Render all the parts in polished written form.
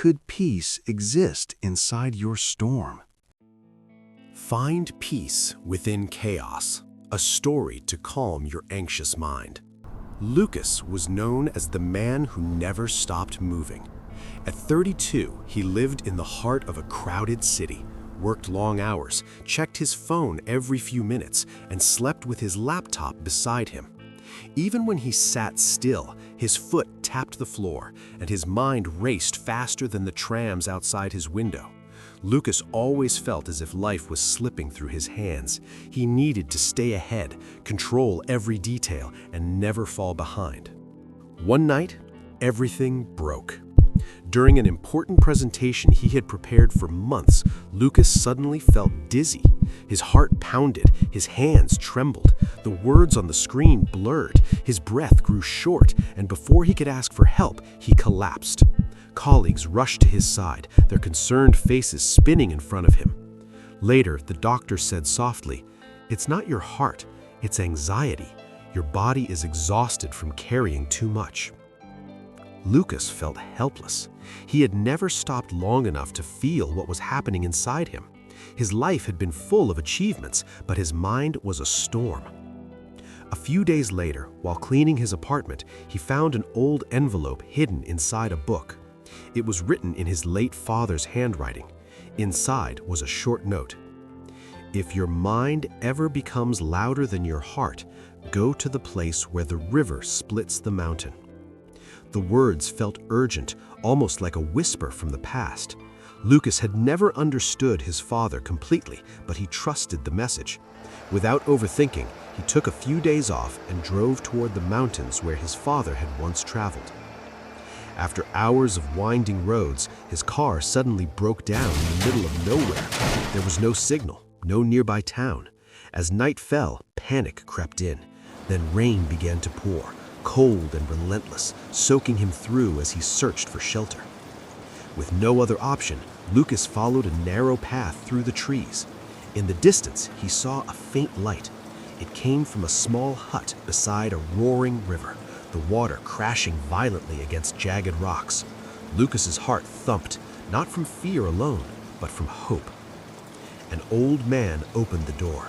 Could peace exist inside your storm? Find peace within chaos, a story to calm your anxious mind. Lukas was known as the man who never stopped moving. At 32, he lived in the heart of a crowded city, worked long hours, checked his phone every few minutes, and slept with his laptop beside him. Even when he sat still, his foot tapped the floor, and his mind raced faster than the trams outside his window. Lukas always felt as if life was slipping through his hands. He needed to stay ahead, control every detail, and never fall behind. One night, everything broke. During an important presentation he had prepared for months, Lukas suddenly felt dizzy. His heart pounded, his hands trembled, the words on the screen blurred, his breath grew short, and before he could ask for help, he collapsed. Colleagues rushed to his side, their concerned faces spinning in front of him. Later, the doctor said softly, "It's not your heart, it's anxiety. Your body is exhausted from carrying too much." Lukas felt helpless. He had never stopped long enough to feel what was happening inside him. His life had been full of achievements, but his mind was a storm. A few days later, while cleaning his apartment, he found an old envelope hidden inside a book. It was written in his late father's handwriting. Inside was a short note. "If your mind ever becomes louder than your heart, go to the place where the river splits the mountain." The words felt urgent, almost like a whisper from the past. Lukas had never understood his father completely, but he trusted the message. Without overthinking, he took a few days off and drove toward the mountains where his father had once traveled. After hours of winding roads, his car suddenly broke down in the middle of nowhere. There was no signal, no nearby town. As night fell, panic crept in. Then rain began to pour, cold and relentless, soaking him through as he searched for shelter. With no other option, Lukas followed a narrow path through the trees. In the distance, he saw a faint light. It came from a small hut beside a roaring river, the water crashing violently against jagged rocks. Lukas's heart thumped, not from fear alone, but from hope. An old man opened the door.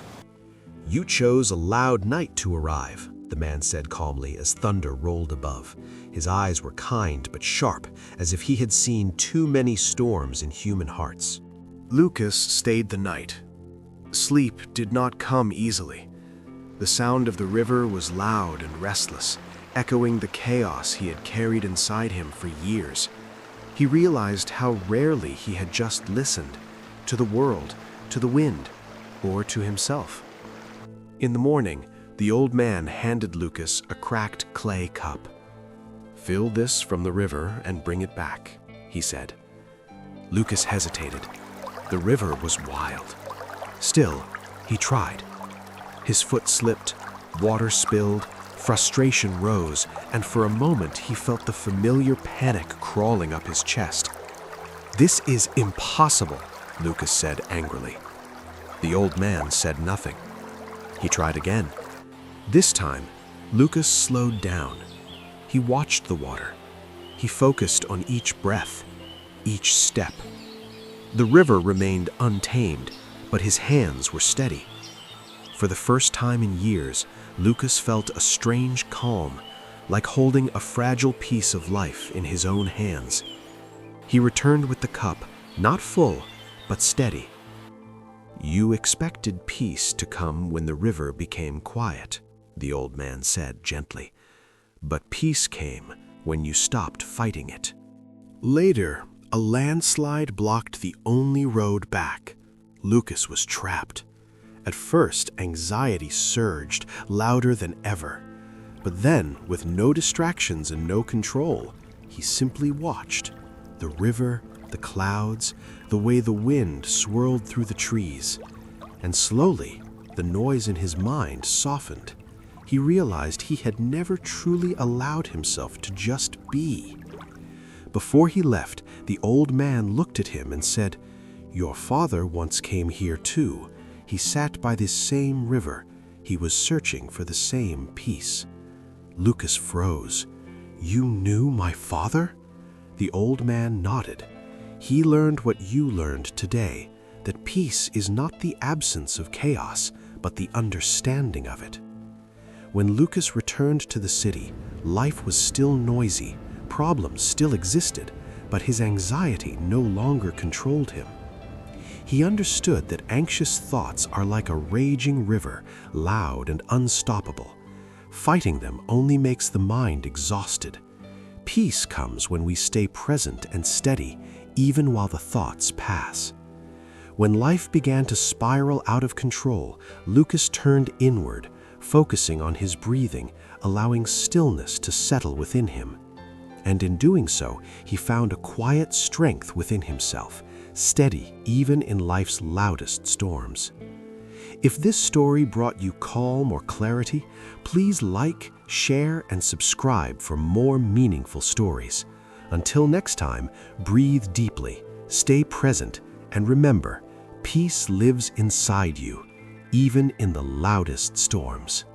"You chose a loud night to arrive," the man said calmly as thunder rolled above. His eyes were kind but sharp, as if he had seen too many storms in human hearts. Lukas stayed the night. Sleep did not come easily. The sound of the river was loud and restless, echoing the chaos he had carried inside him for years. He realized how rarely he had just listened to the world, to the wind, or to himself. In the morning, the old man handed Lukas a cracked clay cup. "Fill this from the river and bring it back," he said. Lukas hesitated. The river was wild. Still, he tried. His foot slipped, water spilled, frustration rose, and for a moment he felt the familiar panic crawling up his chest. "This is impossible," Lukas said angrily. The old man said nothing. He tried again. This time, Lukas slowed down. He watched the water. He focused on each breath, each step. The river remained untamed, but his hands were steady. For the first time in years, Lukas felt a strange calm, like holding a fragile piece of life in his own hands. He returned with the cup, not full, but steady. "You expected peace to come when the river became quiet," the old man said gently. "But peace came when you stopped fighting it." Later, a landslide blocked the only road back. Lukas was trapped. At first, anxiety surged, louder than ever. But then, with no distractions and no control, he simply watched. The river, the clouds, the way the wind swirled through the trees. And slowly, the noise in his mind softened. He realized he had never truly allowed himself to just be. Before he left, the old man looked at him and said, "Your father once came here too. He sat by this same river. He was searching for the same peace." Lukas froze. "You knew my father?" The old man nodded. He learned what you learned today, that peace is not the absence of chaos, but the understanding of it. When Lukas returned to the city, life was still noisy, problems still existed, but his anxiety no longer controlled him. He understood that anxious thoughts are like a raging river, loud and unstoppable. Fighting them only makes the mind exhausted. Peace comes when we stay present and steady, even while the thoughts pass. When life began to spiral out of control, Lukas turned inward, focusing on his breathing, allowing stillness to settle within him. And in doing so, he found a quiet strength within himself, steady even in life's loudest storms. If this story brought you calm or clarity, please like, share, and subscribe for more meaningful stories. Until next time, breathe deeply, stay present, and remember, peace lives inside you, even in the loudest storms.